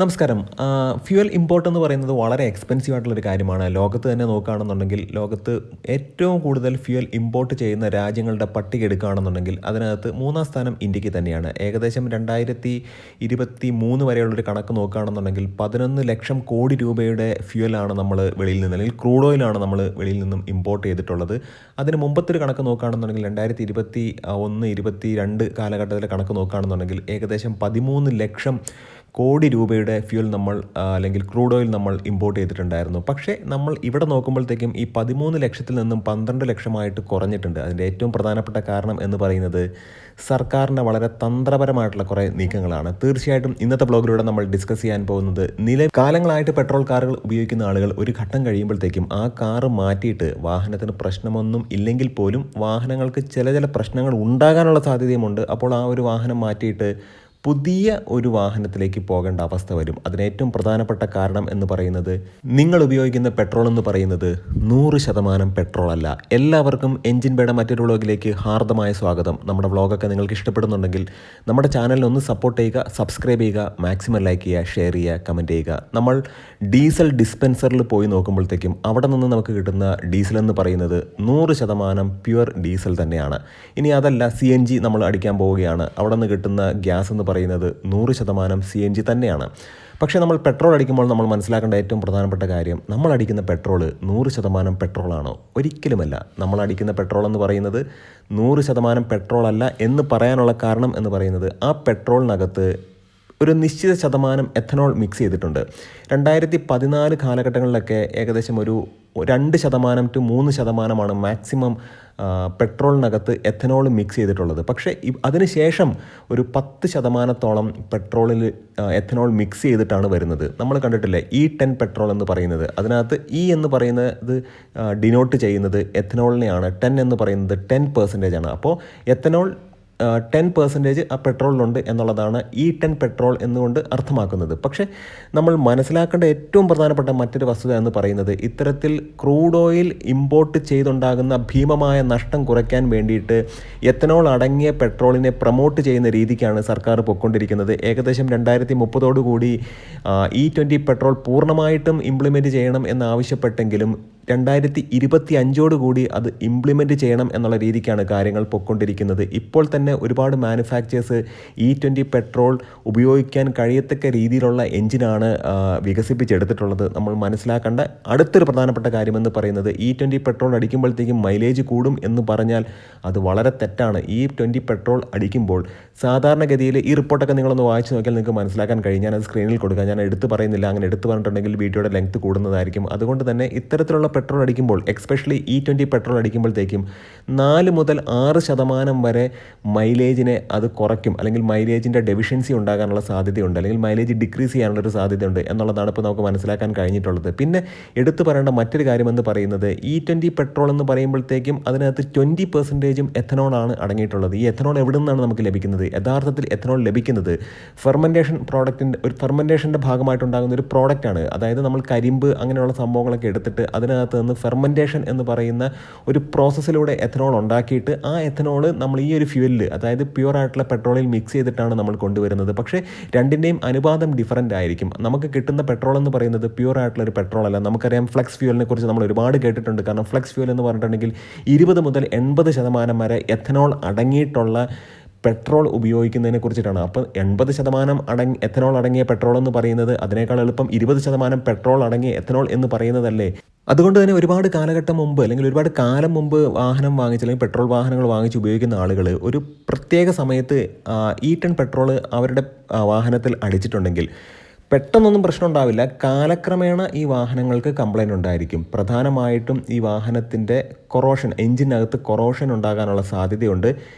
നമസ്കാരം. Fuel import എന്ന് പറയുന്നത് വളരെ എക്സ്പെൻസീവ് ആയിട്ടുള്ളൊരു കാര്യമാണ്. ലോകത്ത് തന്നെ നോക്കുകയാണെന്നുണ്ടെങ്കിൽ ലോകത്ത് ഏറ്റവും കൂടുതൽ ഫ്യുവൽ ഇമ്പോർട്ട് ചെയ്യുന്ന രാജ്യങ്ങളുടെ പട്ടിക എടുക്കുകയാണെന്നുണ്ടെങ്കിൽ അതിനകത്ത് മൂന്നാം സ്ഥാനം ഇന്ത്യക്ക് തന്നെയാണ്. ഏകദേശം 2023 വരെയുള്ളൊരു കണക്ക് നോക്കുകയാണെന്നുണ്ടെങ്കിൽ 11 ലക്ഷം കോടി രൂപയുടെ ഫ്യുവലാണ് നമ്മൾ വെളിയിൽ നിന്ന് അല്ലെങ്കിൽ ക്രൂഡ് ഓയിലാണ് നമ്മൾ വെളിയിൽ നിന്നും ഇമ്പോർട്ട് ചെയ്തിട്ടുള്ളത്. അതിന് മുമ്പത്തെ ഒരു കണക്ക് നോക്കുകയാണെന്നുണ്ടെങ്കിൽ 2021-22 കാലഘട്ടത്തിലെ കണക്ക് നോക്കുകയാണെന്നുണ്ടെങ്കിൽ ഏകദേശം 13 ലക്ഷം കോടി രൂപയുടെ ഫ്യൂൽ നമ്മൾ അല്ലെങ്കിൽ ക്രൂഡ് ഓയിൽ നമ്മൾ ഇമ്പോർട്ട് ചെയ്തിട്ടുണ്ടായിരുന്നു. പക്ഷേ നമ്മൾ ഇവിടെ നോക്കുമ്പോഴത്തേക്കും ഈ 13 ലക്ഷത്തിൽ നിന്നും 12 ലക്ഷമായിട്ട് കുറഞ്ഞിട്ടുണ്ട്. അതിൻ്റെ ഏറ്റവും പ്രധാനപ്പെട്ട കാരണം എന്ന് പറയുന്നത് സർക്കാരിൻ്റെ വളരെ തന്ത്രപരമായിട്ടുള്ള കുറേ നീക്കങ്ങളാണ്. തീർച്ചയായിട്ടും ഇന്നത്തെ ബ്ലോഗിലൂടെ നമ്മൾ ഡിസ്കസ് ചെയ്യാൻ പോകുന്നത് കാലങ്ങളായിട്ട് പെട്രോൾ കാറുകൾ ഉപയോഗിക്കുന്ന ആളുകൾ ഒരു ഘട്ടം കഴിയുമ്പോഴത്തേക്കും ആ കാറ് മാറ്റിയിട്ട് വാഹനത്തിന് പ്രശ്നമൊന്നും ഇല്ലെങ്കിൽ പോലും വാഹനങ്ങൾക്ക് ചില പ്രശ്നങ്ങൾ ഉണ്ടാകാനുള്ള സാധ്യതയുമുണ്ട്. അപ്പോൾ ആ ഒരു വാഹനം മാറ്റിയിട്ട് പുതിയ ഒരു വാഹനത്തിലേക്ക് പോകേണ്ട അവസ്ഥ വരും. അതിന് ഏറ്റവും പ്രധാനപ്പെട്ട കാരണം എന്ന് പറയുന്നത് നിങ്ങൾ ഉപയോഗിക്കുന്ന പെട്രോൾ എന്ന് പറയുന്നത് 100% പെട്രോൾ അല്ല. എല്ലാവർക്കും എൻജിൻ ബേയുടെ മറ്റൊരു വ്ളോഗിലേക്ക് ഹാർദമായ സ്വാഗതം. നമ്മുടെ വ്ളോഗൊക്കെ നിങ്ങൾക്ക് ഇഷ്ടപ്പെടുന്നുണ്ടെങ്കിൽ നമ്മുടെ ചാനലിനെ ഒന്ന് സപ്പോർട്ട് ചെയ്യുക, സബ്സ്ക്രൈബ് ചെയ്യുക, മാക്സിമം ലൈക്ക് ചെയ്യുക, ഷെയർ ചെയ്യുക, കമൻറ്റ് ചെയ്യുക. നമ്മൾ ഡീസൽ ഡിസ്പെൻസറിൽ പോയി നോക്കുമ്പോഴത്തേക്കും അവിടെ നിന്ന് നമുക്ക് കിട്ടുന്ന ഡീസൽ എന്ന് പറയുന്നത് 100% പ്യുവർ ഡീസൽ തന്നെയാണ്. ഇനി അതല്ല CNG നമ്മൾ അടിക്കാൻ പോവുകയാണ്, അവിടെ നിന്ന് കിട്ടുന്ന ഗ്യാസ് എന്ന് പറയുന്നത് 100% CNG തന്നെയാണ്. പക്ഷേ നമ്മൾ പെട്രോൾ അടിക്കുമ്പോൾ നമ്മൾ മനസ്സിലാക്കേണ്ട ഏറ്റവും പ്രധാനപ്പെട്ട കാര്യം, നമ്മൾ അടിക്കുന്ന പെട്രോൾ 100% പെട്രോളാണോ? ഒരിക്കലുമല്ല. നമ്മൾ അടിക്കുന്ന പെട്രോൾ എന്ന് പറയുന്നത് 100% പെട്രോൾ അല്ല എന്ന് പറയാനുള്ള കാരണം എന്ന് പറയുന്നത് ആ പെട്രോളിനകത്ത് ഒരു നിശ്ചിത ശതമാനം എഥനോൾ മിക്സ് ചെയ്തിട്ടുണ്ട്. 2014 കാലഘട്ടങ്ങളിലൊക്കെ ഏകദേശം ഒരു 2% to 3% മാക്സിമം പെട്രോളിനകത്ത് എഥനോൾ മിക്സ് ചെയ്തിട്ടുള്ളത്. പക്ഷേ അതിനുശേഷം ഒരു 10% പെട്രോളിൽ എഥനോൾ മിക്സ് ചെയ്തിട്ടാണ് വരുന്നത്. നമ്മൾ കണ്ടിട്ടില്ലേ E10 പെട്രോൾ എന്ന് പറയുന്നത്. അതിനകത്ത് E എന്ന് പറയുന്നത് ഡിനോട്ട് ചെയ്യുന്നത് എഥനോളിനെയാണ്. 10 എന്ന് പറയുന്നത് 10% ആണ്. അപ്പോൾ എഥനോൾ 10% ആ പെട്രോളിലുണ്ട് എന്നുള്ളതാണ് E10 പെട്രോൾ എന്നുകൊണ്ട് അർത്ഥമാക്കുന്നത്. പക്ഷേ നമ്മൾ മനസ്സിലാക്കേണ്ട ഏറ്റവും പ്രധാനപ്പെട്ട മറ്റൊരു വസ്തുത എന്ന് പറയുന്നത് ഇത്തരത്തിൽ ക്രൂഡ് ഓയിൽ ഇമ്പോർട്ട് ചെയ്തുണ്ടാകുന്ന ഭീമമായ നഷ്ടം കുറയ്ക്കാൻ വേണ്ടിയിട്ട് എത്തനോൾ അടങ്ങിയ പെട്രോളിനെ പ്രൊമോട്ട് ചെയ്യുന്ന രീതിക്കാണ് സർക്കാർ പൊയ്ക്കൊണ്ടിരിക്കുന്നത്. ഏകദേശം 2030 E20 പെട്രോൾ പൂർണ്ണമായിട്ടും ഇംപ്ലിമെൻറ്റ് ചെയ്യണം എന്നാവശ്യപ്പെട്ടെങ്കിലും 2025 അത് ഇംപ്ലിമെൻറ്റ് ചെയ്യണം എന്നുള്ള രീതിക്കാണ് കാര്യങ്ങൾ പൊയ്ക്കൊണ്ടിരിക്കുന്നത്. ഇപ്പോൾ തന്നെ ഒരുപാട് മാനുഫാക്ചേഴ്സ് E20 പെട്രോൾ ഉപയോഗിക്കാൻ കഴിയത്തക്ക രീതിയിലുള്ള എഞ്ചിനാണ് വികസിപ്പിച്ചെടുത്തിട്ടുള്ളത്. നമ്മൾ മനസ്സിലാക്കേണ്ട അടുത്തൊരു പ്രധാനപ്പെട്ട കാര്യമെന്ന് പറയുന്നത് E20 പെട്രോൾ അടിക്കുമ്പോഴത്തേക്കും മൈലേജ് കൂടും എന്ന് പറഞ്ഞാൽ അത് വളരെ തെറ്റാണ്. E20 പെട്രോൾ അടിക്കുമ്പോൾ സാധാരണഗതിയിൽ ഈ റിപ്പോർട്ടൊക്കെ നിങ്ങളൊന്ന് വായിച്ച് നോക്കിയാൽ നിങ്ങൾക്ക് മനസ്സിലാക്കാൻ കഴിയും. ഞാനത് സ്ക്രീനിൽ കൊടുക്കാം, ഞാൻ എടുത്ത് പറയുന്നില്ല. അങ്ങനെ എടുത്ത് പറഞ്ഞിട്ടുണ്ടെങ്കിൽ വീഡിയോയുടെ ലെങ്ത് കൂടുന്നതായിരിക്കും. അതുകൊണ്ട് തന്നെ ഇത്തരത്തിലുള്ള പെട്രോൾ അടിക്കുമ്പോൾ, എക്സ്പെഷ്യലി E20 പെട്രോൾ അടിക്കുമ്പോഴത്തേക്കും 4 മുതൽ 6% വരെ മൈലേജിനെ അത് കുറയ്ക്കും, അല്ലെങ്കിൽ മൈലേജിൻ്റെ ഡെഫിഷ്യൻസി ഉണ്ടാകാനുള്ള സാധ്യതയുണ്ട്, അല്ലെങ്കിൽ മൈലേജ് ഡിക്രീസ് ചെയ്യാനുള്ളൊരു സാധ്യതയുണ്ട് എന്നുള്ളതാണ് ഇപ്പോൾ നമുക്ക് മനസ്സിലാക്കാൻ കഴിഞ്ഞിട്ടുള്ളത്. പിന്നെ എടുത്തു പറയേണ്ട മറ്റൊരു കാര്യമെന്ന് പറയുന്നത് E20 പെട്രോൾ എന്ന് പറയുമ്പോഴത്തേക്കും അതിനകത്ത് 20% എഥനോളാണ് അടങ്ങിയിട്ടുള്ളത്. ഈ എഥനോൾ എവിടെ നിന്നാണ് നമുക്ക് ലഭിക്കുന്നത്? യഥാർത്ഥത്തിൽ എഥനോൾ ലഭിക്കുന്നത് ഫെർമെൻറ്റേഷൻ്റെ ഭാഗമായിട്ടുണ്ടാകുന്ന ഒരു പ്രോഡക്റ്റാണ്. അതായത് നമ്മൾ കരിമ്പ് അങ്ങനെയുള്ള സംഭവങ്ങളൊക്കെ എടുത്തിട്ട് അതിനകത്ത് നിന്ന് ഫെർമെൻറ്റേഷൻ എന്ന് പറയുന്ന ഒരു പ്രോസസ്സിലൂടെ എഥനോൾ ഉണ്ടാക്കിയിട്ട് ആ എഥനോൾ നമ്മൾ ഈ ഒരു ഫ്യൂവലിൽ, അതായത് പ്യുവർ ആയിട്ടുള്ള പെട്രോളിൽ മിക്സ് ചെയ്തിട്ടാണ് നമ്മൾ കൊണ്ടുവരുന്നത്. പക്ഷേ രണ്ടിൻ്റെയും അനുപാതം ഡിഫറൻ്റ് ആയിരിക്കും. നമുക്ക് കിട്ടുന്ന പെട്രോൾ എന്ന് പറയുന്നത് പ്യുവർ ആയിട്ടുള്ള ഒരു പെട്രോൾ അല്ല. നമുക്കറിയാം ഫ്ലക്സ് ഫ്യൂവലിനെ കുറിച്ച് നമ്മൾ ഒരുപാട് കേട്ടിട്ടുണ്ട്. കാരണം ഫ്ലക്സ് ഫ്യൂവൽ എന്ന് പറഞ്ഞിട്ടുണ്ടെങ്കിൽ 20 മുതൽ 80% വരെ എഥനോൾ അടങ്ങിയിട്ടുള്ള പെട്രോൾ ഉപയോഗിക്കുന്നതിനെ കുറിച്ചിട്ടാണ്. അപ്പോൾ 80% എഥനോൾ അടങ്ങിയ പെട്രോൾ എന്ന് പറയുന്നത് അതിനേക്കാൾ എളുപ്പം 20% പെട്രോൾ അടങ്ങിയ എഥനോൾ എന്ന് പറയുന്നതല്ലേ. അതുകൊണ്ട് തന്നെ ഒരുപാട് കാലഘട്ടം മുമ്പ്, അല്ലെങ്കിൽ ഒരുപാട് കാലം മുമ്പ് വാഹനം വാങ്ങിച്ച്, അല്ലെങ്കിൽ പെട്രോൾ വാഹനങ്ങൾ വാങ്ങിച്ച് ഉപയോഗിക്കുന്ന ആളുകൾ ഒരു പ്രത്യേക സമയത്ത് E10 പെട്രോൾ അവരുടെ വാഹനത്തിൽ അടിച്ചിട്ടുണ്ടെങ്കിൽ പെട്ടെന്നൊന്നും പ്രശ്നം ഉണ്ടാവില്ല. കാലക്രമേണ ഈ വാഹനങ്ങൾക്ക് കംപ്ലൈൻറ്റ് ഉണ്ടായിരിക്കും. പ്രധാനമായിട്ടും ഈ വാഹനത്തിൻ്റെ കൊറോഷൻ, എഞ്ചിനകത്ത് കൊറോഷൻ ഉണ്ടാകാനുള്ള സാധ്യതയുണ്ട്.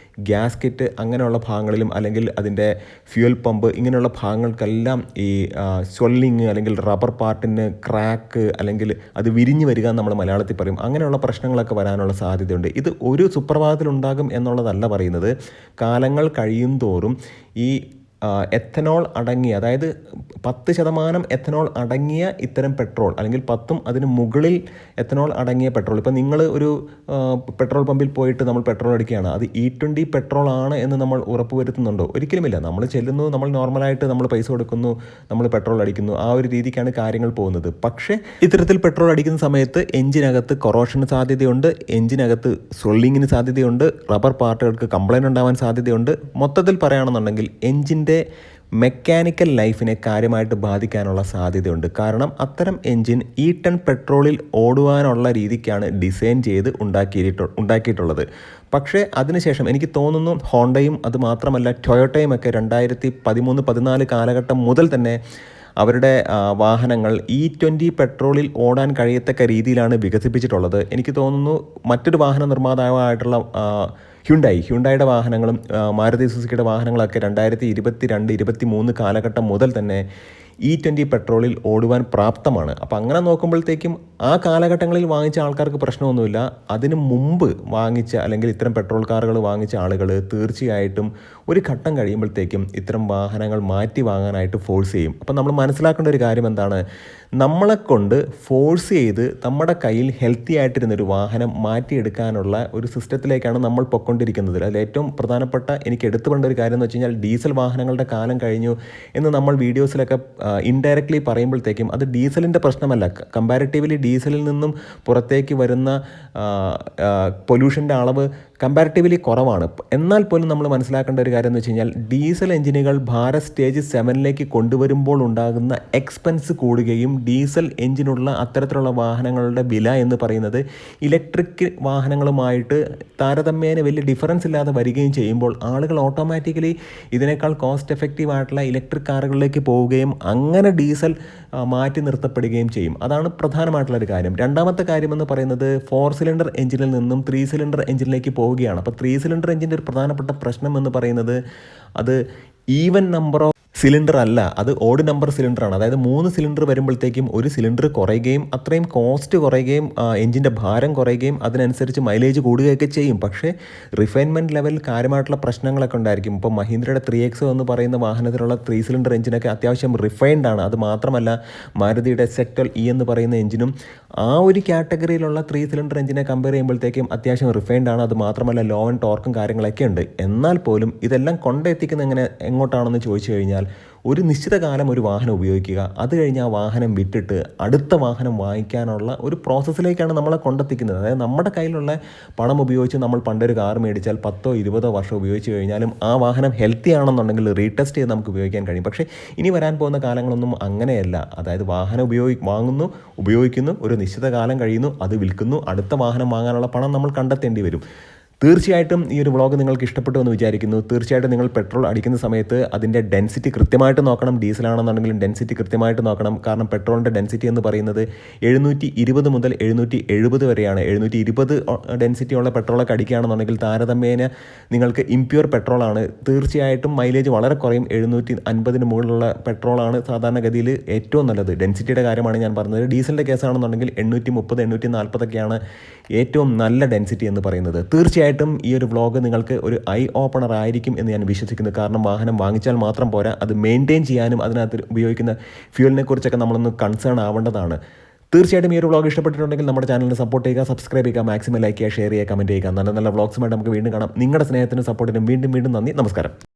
ഗ്യാസ്കറ്റ് അങ്ങനെയുള്ള ഭാഗങ്ങളിലും, അല്ലെങ്കിൽ അതിൻ്റെ ഫ്യൂൽ പമ്പ് ഇങ്ങനെയുള്ള ഭാഗങ്ങൾക്കെല്ലാം ഈ സ്വെല്ലിങ്, അല്ലെങ്കിൽ റബ്ബർ പാർട്ടിന് ക്രാക്ക്, അല്ലെങ്കിൽ അത് വിരിഞ്ഞ് വരിക എന്ന് നമ്മൾ മലയാളത്തിൽ പറയും. അങ്ങനെയുള്ള പ്രശ്നങ്ങളൊക്കെ വരാനുള്ള സാധ്യതയുണ്ട്. ഇത് ഒരു സുപ്രഭാതത്തിലുണ്ടാകും എന്നുള്ളതല്ല പറയുന്നത്. കാലങ്ങൾ കഴിയും തോറും ഈ എത്തനോൾ അടങ്ങിയ, അതായത് 10% എത്തനോൾ അടങ്ങിയ ഇത്തരം പെട്രോൾ, അല്ലെങ്കിൽ 10ഉം അതിന് മുകളിൽ എത്തനോൾ അടങ്ങിയ പെട്രോൾ. ഇപ്പം നിങ്ങൾ ഒരു പെട്രോൾ പമ്പിൽ പോയിട്ട് നമ്മൾ പെട്രോൾ അടിക്കുകയാണ്, അത് E20 പെട്രോൾ ആണ് എന്ന് നമ്മൾ ഉറപ്പുവരുത്തുന്നുണ്ടോ? ഒരിക്കലുമില്ല. നമ്മൾ ചെല്ലുന്നു, നമ്മൾ നോർമലായിട്ട് നമ്മൾ പൈസ കൊടുക്കുന്നു, നമ്മൾ പെട്രോൾ അടിക്കുന്നു, ആ ഒരു രീതിക്കാണ് കാര്യങ്ങൾ പോകുന്നത്. പക്ഷേ ഇത്തരത്തിൽ പെട്രോൾ അടിക്കുന്ന സമയത്ത് എഞ്ചിനകത്ത് കൊറോഷന് സാധ്യതയുണ്ട്, എഞ്ചിനകത്ത് സ്വെല്ലിങ്ങിന് സാധ്യതയുണ്ട്, റബ്ബർ പാർട്ടുകൾക്ക് കംപ്ലൈൻറ്റ് ഉണ്ടാവാൻ സാധ്യതയുണ്ട്. മൊത്തത്തിൽ പറയുകയാണെന്നുണ്ടെങ്കിൽ എഞ്ചിൻ്റെ മെക്കാനിക്കൽ ലൈഫിനെ കാര്യമായിട്ട് ബാധിക്കാനുള്ള സാധ്യതയുണ്ട്. കാരണം അത്തരം എൻജിൻ E10 പെട്രോളിൽ ഓടുവാനുള്ള രീതിക്കാണ് ഡിസൈൻ ചെയ്ത് ഉണ്ടാക്കിയിട്ടുള്ളത്. പക്ഷേ അതിനുശേഷം എനിക്ക് തോന്നുന്നു ഹോണ്ടയും അത് മാത്രമല്ല ടൊയോട്ടയും ഒക്കെ 2013-14 കാലഘട്ടം മുതൽ തന്നെ അവരുടെ വാഹനങ്ങൾ E20 പെട്രോളിൽ ഓടാൻ കഴിയത്തക്ക രീതിയിലാണ് വികസിപ്പിച്ചിട്ടുള്ളത്. എനിക്ക് തോന്നുന്നു മറ്റൊരു വാഹന നിർമ്മാതാവായിട്ടുള്ള ഹ്യുണ്ടായിയുടെ വാഹനങ്ങളും മാരുതി സുസുക്കിയുടെ വാഹനങ്ങളൊക്കെ 2022-23 കാലഘട്ടം മുതൽ തന്നെ E20 പെട്രോളിൽ ഓടുവാൻ പ്രാപ്തമാണ്. അപ്പോൾ അങ്ങനെ നോക്കുമ്പോഴത്തേക്കും ആ കാലഘട്ടങ്ങളിൽ വാങ്ങിച്ച ആൾക്കാർക്ക് പ്രശ്നമൊന്നുമില്ല. അതിന് മുമ്പ് വാങ്ങിച്ച, അല്ലെങ്കിൽ ഇത്തരം പെട്രോൾ കാറുകൾ വാങ്ങിച്ച ആളുകൾ തീർച്ചയായിട്ടും ഒരു ഘട്ടം കഴിയുമ്പോഴത്തേക്കും ഇത്തരം വാഹനങ്ങൾ മാറ്റി വാങ്ങാനായിട്ട് ഫോഴ്സ് ചെയ്യും. അപ്പോൾ നമ്മൾ മനസ്സിലാക്കേണ്ട ഒരു കാര്യം എന്താണ്? നമ്മളെക്കൊണ്ട് ഫോഴ്സ് ചെയ്ത് നമ്മുടെ കയ്യിൽ ഹെൽത്തി ആയിട്ടിരുന്നൊരു വാഹനം മാറ്റിയെടുക്കാനുള്ള ഒരു സിസ്റ്റത്തിലേക്കാണ് നമ്മൾ പൊയ്ക്കൊണ്ടിരിക്കുന്നത്. അതിൽ ഏറ്റവും പ്രധാനപ്പെട്ട എനിക്ക് എടുത്തു പറയേണ്ട ഒരു കാര്യം എന്ന് വെച്ച് കഴിഞ്ഞാൽ ഡീസൽ വാഹനങ്ങളുടെ കാലം കഴിഞ്ഞു എന്ന് നമ്മൾ വീഡിയോസിലൊക്കെ ഇൻഡയറക്റ്റ്ലി പറയുമ്പോഴത്തേക്കും അത് ഡീസലിൻ്റെ പ്രശ്നമല്ല. കമ്പാരിറ്റീവ്ലി ഡീസലിൽ നിന്നും പുറത്തേക്ക് വരുന്ന പൊല്യൂഷൻ്റെ അളവ് കമ്പാരിറ്റീവ്ലി കുറവാണ്. എന്നാൽ പോലും നമ്മൾ മനസ്സിലാക്കേണ്ട ഒരു കാര്യം എന്ന് വെച്ച് കഴിഞ്ഞാൽ ഡീസൽ എഞ്ചിനുകൾ ഭാരത് സ്റ്റേജ് 7ലേക്ക് കൊണ്ടുവരുമ്പോൾ ഉണ്ടാകുന്ന എക്സ്പെൻസ് കൂടുകയും ഡീസൽ എഞ്ചിനുള്ള അത്തരത്തിലുള്ള വാഹനങ്ങളുടെ വില എന്ന് പറയുന്നത് ഇലക്ട്രിക് വാഹനങ്ങളുമായിട്ട് താരതമ്യേന വലിയ ഡിഫറൻസ് ഇല്ലാതെ വരികയും ചെയ്യുമ്പോൾ ആളുകൾ ഓട്ടോമാറ്റിക്കലി ഇതിനേക്കാൾ കോസ്റ്റ് എഫക്റ്റീവ് ആയിട്ടുള്ള ഇലക്ട്രിക് കാറുകളിലേക്ക് പോവുകയും അങ്ങനെ ഡീസൽ മാറ്റി നിർത്തപ്പെടുകയും ചെയ്യും. അതാണ് പ്രധാനമായിട്ടുള്ളൊരു കാര്യം. രണ്ടാമത്തെ കാര്യം എന്ന് പറയുന്നത് 4 സിലിണ്ടർ എഞ്ചിനിൽ നിന്നും 3 സിലിണ്ടർ എഞ്ചിനിലേക്ക് പോവുകയാണ്. അപ്പോൾ 3 സിലിണ്ടർ എഞ്ചിൻ്റെ ഒരു പ്രധാനപ്പെട്ട പ്രശ്നം എന്ന് പറയുന്നത് അത് ഈവൻ നമ്പർ ഓഫ് സിലിണ്ടർ അല്ല, അത് ഓഡ് നമ്പർ സിലിണ്ടറാണ്. അതായത് 3 സിലിണ്ടർ വരുമ്പോഴത്തേക്കും ഒരു സിലിണ്ടർ കുറയുകയും അത്രയും കോസ്റ്റ് കുറയുകയും എഞ്ചിൻ്റെ ഭാരം കുറയുകയും അതിനനുസരിച്ച് മൈലേജ് കൂടുകയൊക്കെ ചെയ്യും. പക്ഷേ റിഫൈൻമെൻറ്റ് ലെവൽ കാര്യമായിട്ടുള്ള പ്രശ്നങ്ങളൊക്കെ ഉണ്ടായിരിക്കും. ഇപ്പോൾ മഹീന്ദ്രയുടെ 3X എന്ന് പറയുന്ന വാഹനത്തിലുള്ള 3 സിലിണ്ടർ എഞ്ചിനൊക്കെ അത്യാവശ്യം റിഫൈൻഡ് ആണ്. അത് മാത്രമല്ല മാരുതിയുടെ സെക്ടൽ E എന്ന് പറയുന്ന എഞ്ചിനും ആ ഒരു കാറ്റഗറിയിലുള്ള 3 സിലിണ്ടർ എഞ്ചിനെ കമ്പയർ ചെയ്യുമ്പോഴത്തേക്കും അത്യാവശ്യം റിഫൈൻഡ് ആണ്. അത് മാത്രമല്ല ലോ ആൻഡ് ടോർക്കും കാര്യങ്ങളൊക്കെ ഉണ്ട്. എന്നാൽ പോലും ഇതെല്ലാം കൊണ്ടെത്തിക്കുന്ന എങ്ങോട്ടാണെന്ന് ചോദിച്ചു കഴിഞ്ഞാൽ ഒരു നിശ്ചിത കാലം ഒരു വാഹനം ഉപയോഗിക്കുക, അത് കഴിഞ്ഞ് ആ വാഹനം വിട്ടിട്ട് അടുത്ത വാഹനം വാങ്ങിക്കാനുള്ള ഒരു പ്രോസസ്സിലേക്കാണ് നമ്മളെ കൊണ്ടെത്തിക്കുന്നത്. അതായത് നമ്മുടെ കയ്യിലുള്ള പണം ഉപയോഗിച്ച് നമ്മൾ പണ്ടൊരു കാർ മേടിച്ചാൽ 10-20 വർഷം ഉപയോഗിച്ച് കഴിഞ്ഞാലും ആ വാഹനം ഹെൽത്തി ആണെന്നുണ്ടെങ്കിൽ റീടെസ്റ്റ് ചെയ്ത് നമുക്ക് ഉപയോഗിക്കാൻ കഴിയും. പക്ഷേ ഇനി വരാൻ പോകുന്ന കാലങ്ങളൊന്നും അങ്ങനെയല്ല. അതായത് വാഹനം വാങ്ങുന്നു, ഉപയോഗിക്കുന്നു, ഒരു നിശ്ചിത കാലം കഴിയുന്നു, അത് വിൽക്കുന്നു, അടുത്ത വാഹനം വാങ്ങാനുള്ള പണം നമ്മൾ കണ്ടെത്തേണ്ടി വരും. തീർച്ചയായിട്ടും ഈ ഒരു വ്ളോഗ് നിങ്ങൾക്ക് ഇഷ്ടപ്പെട്ടു എന്ന് വിചാരിക്കുന്നു. തീർച്ചയായിട്ടും നിങ്ങൾ പെട്രോൾ അടിക്കുന്ന സമയത്ത് അതിൻ്റെ ഡെൻസിറ്റി കൃത്യമായിട്ട് നോക്കണം. ഡീസലാണെന്നുണ്ടെങ്കിലും ഡെൻസിറ്റി കൃത്യമായിട്ട് നോക്കണം. കാരണം പെട്രോളിൻ്റെ ഡെൻസിറ്റി എന്ന് പറയുന്നത് 720 മുതൽ 770 വരെയാണ്. 720 ഡെൻസിറ്റി ഉള്ള പെട്രോളൊക്കെ അടിക്കുകയാണെന്നുണ്ടെങ്കിൽ താരതമ്യേന നിങ്ങൾക്ക് ഇംപ്യൂർ പെട്രോളാണ്. തീർച്ചയായിട്ടും മൈലേജ് വളരെ കുറയും. 750 മുകളിലുള്ള പെട്രോളാണ് സാധാരണഗതിയിൽ ഏറ്റവും നല്ലത്. ഡെൻസിറ്റിയുടെ കാര്യമാണ് ഞാൻ പറഞ്ഞത്. ഡീസലിൻ്റെ കേസാണെന്നുണ്ടെങ്കിൽ 830, 840 ഏറ്റവും നല്ല ഡെൻസിറ്റി എന്ന് പറയുന്നത്. തീർച്ചയായിട്ടും ഈ ഒരു വ്ളോഗ് നിങ്ങൾക്ക് ഒരു ഐ ഓപ്പണർ ആയിരിക്കും എന്ന് ഞാൻ വിശ്വസിക്കുന്നു. കാരണം വാഹനം വാങ്ങിച്ചാൽ മാത്രം പോരാ, അത് മെയിൻറ്റെയിൻ ചെയ്യാനും അതിനകത്ത് ഉപയോഗിക്കുന്ന ഫ്യൂലിനെ കുറിച്ചൊക്കെ നമ്മളൊന്ന് കൺസേൺ ആവേണ്ടതാണ്. തീർച്ചയായിട്ടും ഈ ഒരു വ്ളോഗ് ഇഷ്ടപ്പെട്ടിട്ടുണ്ടെങ്കിൽ നമ്മുടെ ചാനലിനെ സപ്പോർട്ട് ചെയ്യുക, സബ്സ്ക്രൈബ് ചെയ്യുക, മാക്സിമം ലൈക്ക് ചെയ്യുക, ഷെയർ ചെയ്യുക, കമൻറ്റ് ചെയ്യുക. നല്ല നല്ല വ്ളോഗ്സുമായിട്ട് നമുക്ക് വീണ്ടും കാണാം. നിങ്ങളുടെ സ്നേഹത്തിനും സപ്പോർട്ടിനും വീണ്ടും നന്ദി. നമസ്കാരം.